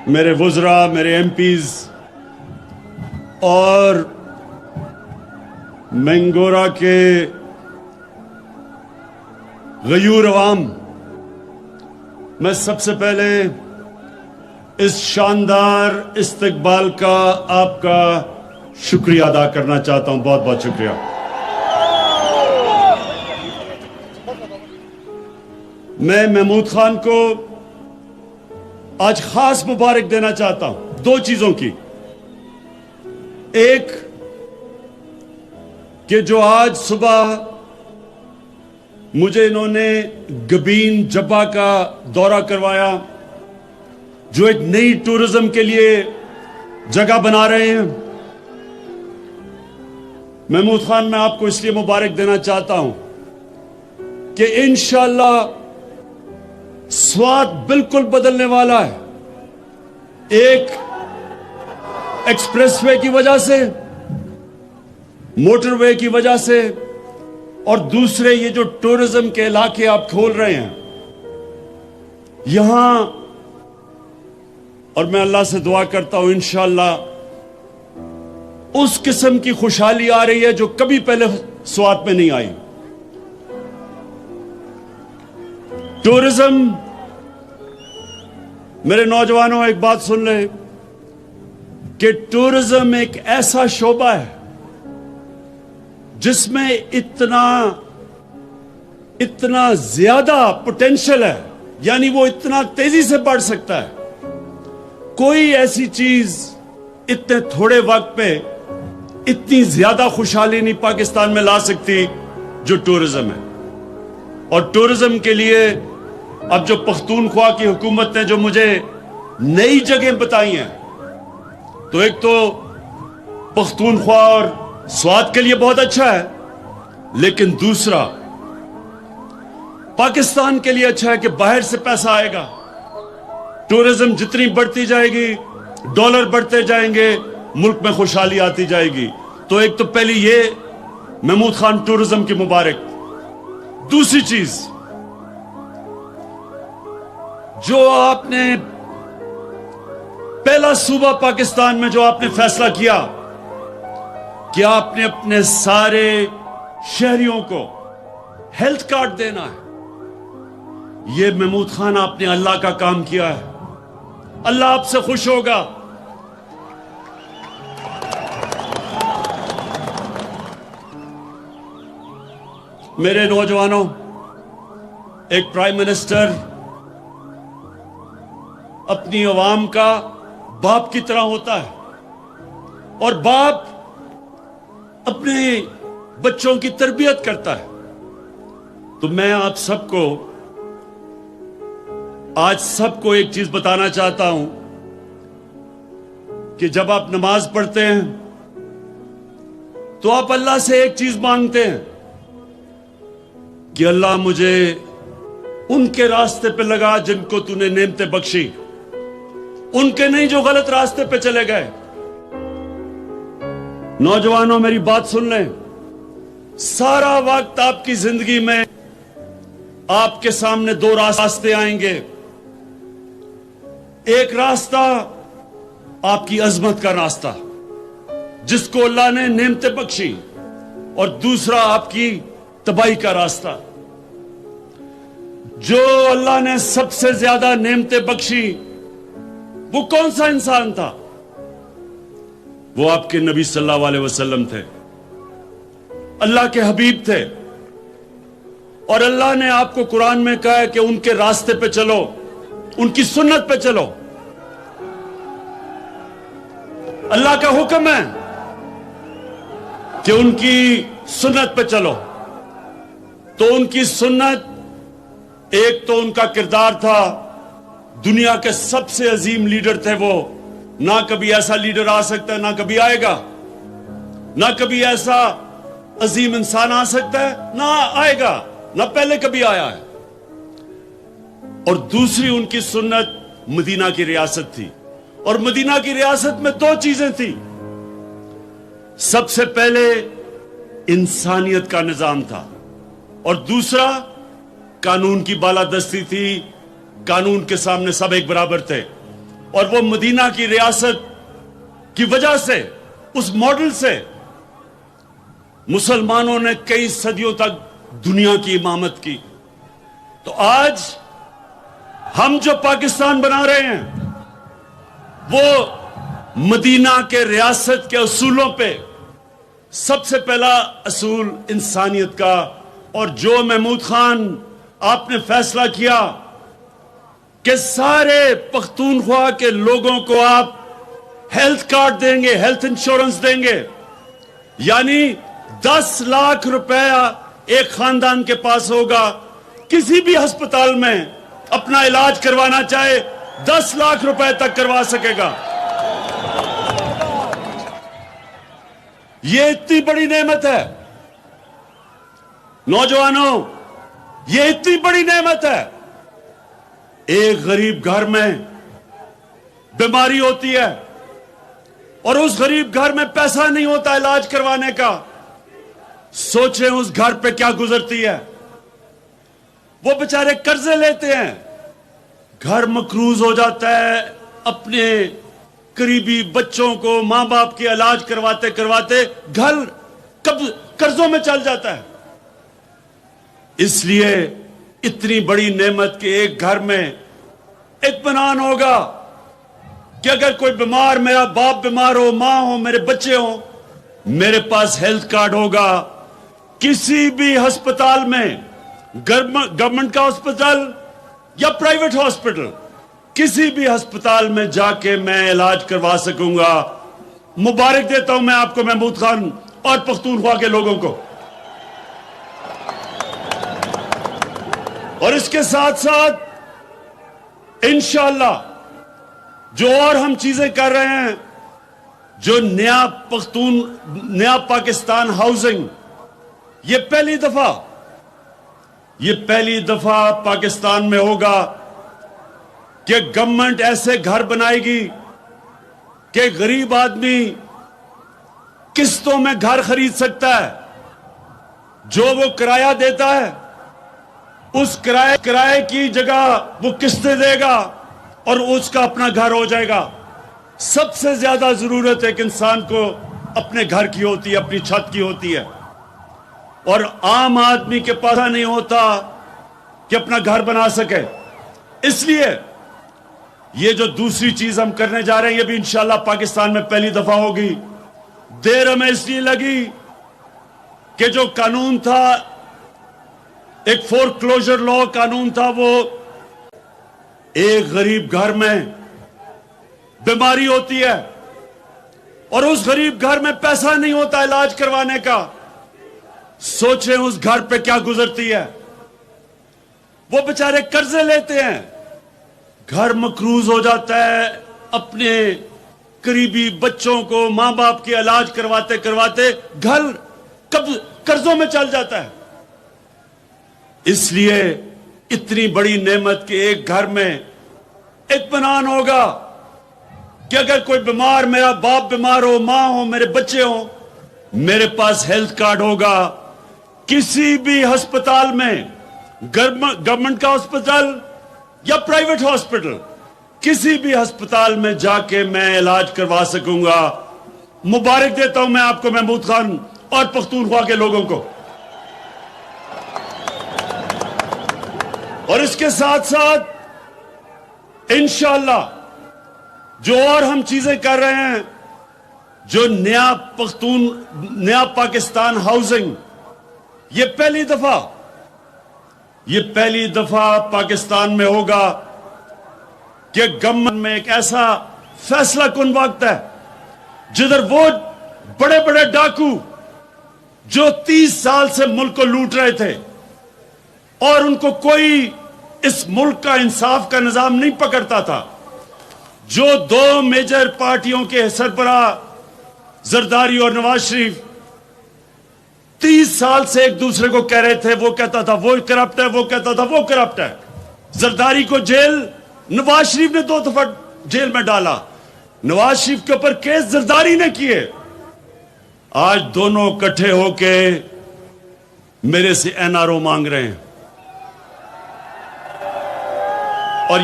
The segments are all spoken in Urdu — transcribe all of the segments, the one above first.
میرے وزراء، میرے ایم پیز اور مینگورا کے غیور عوام، میں سب سے پہلے اس شاندار استقبال کا آپ کا شکریہ ادا کرنا چاہتا ہوں. بہت بہت شکریہ. میں محمود خان کو آج خاص مبارک دینا چاہتا ہوں دو چیزوں کی. ایک کہ جو آج صبح مجھے انہوں نے گبین جبہ کا دورہ کروایا، جو ایک نئی ٹورزم کے لیے جگہ بنا رہے ہیں. محمود خان، میں آپ کو اس لیے مبارک دینا چاہتا ہوں کہ انشاءاللہ سوات بالکل بدلنے والا ہے. ایک ایکسپریس وے کی وجہ سے، موٹر وے کی وجہ سے، اور دوسرے یہ جو ٹورزم کے علاقے آپ کھول رہے ہیں یہاں. اور میں اللہ سے دعا کرتا ہوں انشاءاللہ اس قسم کی خوشحالی آ رہی ہے جو کبھی پہلے سوات میں نہیں آئی. ٹورزم، میرے نوجوانوں ایک بات سن لیں کہ ٹورزم ایک ایسا شعبہ ہے جس میں اتنا زیادہ پوٹینشل ہے، یعنی وہ اتنا تیزی سے بڑھ سکتا ہے. کوئی ایسی چیز اتنے تھوڑے وقت پہ اتنی زیادہ خوشحالی نہیں پاکستان میں لا سکتی جو ٹورزم ہے. اور ٹورزم کے لیے اب جو پختونخوا کی حکومت نے جو مجھے نئی جگہیں بتائی ہیں، تو ایک تو پختونخوا اور سوات کے لیے بہت اچھا ہے، لیکن دوسرا پاکستان کے لیے اچھا ہے کہ باہر سے پیسہ آئے گا. ٹورزم جتنی بڑھتی جائے گی، ڈالر بڑھتے جائیں گے، ملک میں خوشحالی آتی جائے گی. تو ایک تو پہلی یہ محمود خان ٹورزم کی مبارک. دوسری چیز، جو آپ نے پہلا صوبہ پاکستان میں جو آپ نے فیصلہ کیا کہ آپ نے اپنے سارے شہریوں کو ہیلتھ کارڈ دینا ہے، یہ محمود خان آپ نے اللہ کا کام کیا ہے. اللہ آپ سے خوش ہوگا. میرے نوجوانوں، ایک پرائم منسٹر اپنی عوام کا باپ کی طرح ہوتا ہے، اور باپ اپنے بچوں کی تربیت کرتا ہے. تو میں آپ سب کو آج سب کو ایک چیز بتانا چاہتا ہوں کہ جب آپ نماز پڑھتے ہیں تو آپ اللہ سے ایک چیز مانگتے ہیں کہ اللہ مجھے ان کے راستے پہ لگا جن کو تو نے نعمتیں بخشی، ان کے نہیں جو غلط راستے پہ چلے گئے. نوجوانوں میری بات سن لیں، سارا وقت آپ کی زندگی میں آپ کے سامنے دو راستے آئیں گے. ایک راستہ آپ کی عظمت کا راستہ جس کو اللہ نے نعمتیں بخشی، اور دوسرا آپ کی تباہی کا راستہ. جو اللہ نے سب سے زیادہ نعمتیں بخشی وہ کون سا انسان تھا؟ وہ آپ کے نبی صلی اللہ علیہ وسلم تھے، اللہ کے حبیب تھے. اور اللہ نے آپ کو قرآن میں کہا ہے کہ ان کے راستے پہ چلو، ان کی سنت پہ چلو. اللہ کا حکم ہے کہ ان کی سنت پہ چلو. تو ان کی سنت، ایک تو ان کا کردار تھا، دنیا کے سب سے عظیم لیڈر تھے وہ. نہ کبھی ایسا لیڈر آ سکتا ہے، نہ کبھی آئے گا، نہ کبھی ایسا عظیم انسان آ سکتا ہے، نہ آئے گا، نہ پہلے کبھی آیا ہے. اور دوسری ان کی سنت مدینہ کی ریاست تھی. اور مدینہ کی ریاست میں دو چیزیں تھیں. سب سے پہلے انسانیت کا نظام تھا، اور دوسرا قانون کی بالادستی تھی. قانون کے سامنے سب ایک برابر تھے. اور وہ مدینہ کی ریاست کی وجہ سے، اس ماڈل سے مسلمانوں نے کئی صدیوں تک دنیا کی امامت کی۔ تو آج ہم جو پاکستان بنا رہے ہیں وہ مدینہ کے ریاست کے اصولوں پہ، سب سے پہلا اصول انسانیت کا، اور جو محمود خان آپ نے فیصلہ کیا کہ سارے پختونخوا کے لوگوں کو آپ ہیلتھ کارڈ دیں گے، ہیلتھ انشورنس دیں گے، یعنی 10 لاکھ روپیہ ایک خاندان کے پاس ہوگا، کسی بھی ہسپتال میں اپنا علاج کروانا چاہے 10 لاکھ روپے تک کروا سکے گا۔ یہ اتنی بڑی نعمت ہے نوجوانوں، یہ اتنی بڑی نعمت ہے۔ ایک غریب گھر میں بیماری ہوتی ہے اور اس غریب گھر میں پیسہ نہیں ہوتا علاج کروانے کا، سوچیں اس گھر پہ کیا گزرتی ہے۔ وہ بیچارے قرضے لیتے ہیں، گھر مقروض ہو جاتا ہے، اپنے قریبی بچوں کو ماں باپ کے علاج کرواتے کرواتے گھر قرضوں میں چل جاتا ہے۔ اس لیے اتنی بڑی نعمت کہ ایک گھر میں اطمینان ہوگا کہ اگر کوئی بیمار، میرا باپ بیمار ہو، ماں ہو، میرے بچے ہوں، میرے پاس ہیلتھ کارڈ ہوگا، کسی بھی ہسپتال میں، گورنمنٹ کا ہسپتال یا پرائیویٹ ہسپتال، کسی بھی ہسپتال میں جا کے میں علاج کروا سکوں گا۔ مبارک دیتا ہوں میں آپ کو، محمود خان اور پختونخوا کے لوگوں کو۔ اور اس کے ساتھ ساتھ انشاءاللہ جو اور ہم چیزیں کر رہے ہیں، جو نیا پاکستان ہاؤسنگ، یہ پہلی دفعہ پاکستان میں ہوگا کہ گورنمنٹ ایسے گھر بنائے گی کہ غریب آدمی قسطوں میں گھر خرید سکتا ہے، جو وہ کرایہ دیتا ہے اس کرائے کی جگہ وہ قسطیں دے گا اور اس کا اپنا گھر ہو جائے گا۔ سب سے زیادہ ضرورت ایک انسان کو اپنے گھر کی ہوتی ہے، اپنی چھت کی ہوتی ہے، اور عام آدمی کے پاس نہیں ہوتا کہ اپنا گھر بنا سکے۔ اس لیے یہ جو دوسری چیز ہم کرنے جا رہے ہیں، یہ بھی انشاءاللہ پاکستان میں پہلی دفعہ ہوگی۔ دیر ہمیں اس لیے لگی کہ جو قانون تھا، ایک فور کلوجر لا قانون تھا، وہ ایک غریب گھر میں بیماری ہوتی ہے اور اس غریب گھر میں پیسہ نہیں ہوتا علاج کروانے کا، سوچیں اس گھر پہ کیا گزرتی ہے۔ وہ بیچارے قرضے لیتے ہیں، گھر مقروض ہو جاتا ہے، اپنے قریبی بچوں کو ماں باپ کے علاج کرواتے کرواتے گھر قرضوں میں چل جاتا ہے۔ اس لیے اتنی بڑی نعمت کہ ایک گھر میں اطمینان ہوگا کہ اگر کوئی بیمار، میرا باپ بیمار ہو، ماں ہو، میرے بچے ہوں، میرے پاس ہیلتھ کارڈ ہوگا، کسی بھی ہسپتال میں، گورنمنٹ کا ہسپتال یا پرائیویٹ ہسپتال، کسی بھی ہسپتال میں جا کے میں علاج کروا سکوں گا۔ مبارک دیتا ہوں میں آپ کو، محمود خان اور پختونخوا کے لوگوں کو۔ اور اس کے ساتھ ساتھ انشاءاللہ جو اور ہم چیزیں کر رہے ہیں، جو نیا پاکستان ہاؤسنگ، یہ پہلی دفعہ پاکستان میں ہوگا کہ گورنمنٹ میں ایک ایسا فیصلہ کن وقت ہے جدھر وہ بڑے بڑے ڈاکو جو 30 سال سے ملک کو لوٹ رہے تھے اور ان کو کوئی اس ملک کا انصاف کا نظام نہیں پکڑتا تھا، جو 2 میجر پارٹیوں کے سربراہ زرداری اور نواز شریف 30 سال سے ایک دوسرے کو کہہ رہے تھے، وہ کہتا تھا وہ کرپٹ ہے، وہ کہتا تھا وہ کرپٹ ہے، زرداری کو جیل، نواز شریف نے 2 دفعہ جیل میں ڈالا، نواز شریف کے اوپر کیس زرداری نے کیے، آج دونوں اکٹھے ہو کے میرے سے NRO مانگ رہے ہیں۔ اور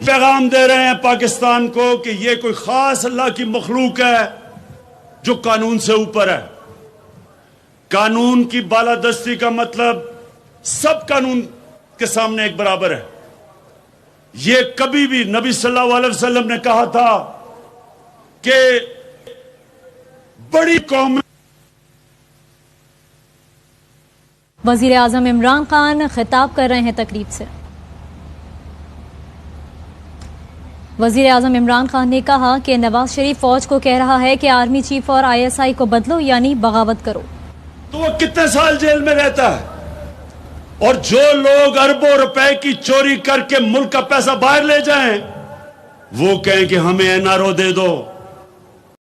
پیغام دے رہے ہیں پاکستان کو کہ یہ کوئی خاص اللہ کی مخلوق ہے جو قانون سے اوپر ہے. قانون کی بالادستی کا مطلب سب قانون کے سامنے ایک برابر ہے. یہ کبھی بھی نبی صلی اللہ علیہ وسلم نے کہا تھا کہ بڑی قوم. وزیر اعظم عمران خان خطاب کر رہے ہیں تقریب سے. وزیر اعظم عمران خان نے کہا کہ نواز شریف فوج کو کہہ رہا ہے کہ آرمی چیف اور ISI کو بدلو یعنی بغاوت کرو. تو وہ کتنے سال جیل میں رہتا ہے؟ اور جو لوگ اربوں روپے کی چوری کر کے ملک کا پیسہ باہر لے جائیں وہ کہیں کہ ہمیں NRO دے دو.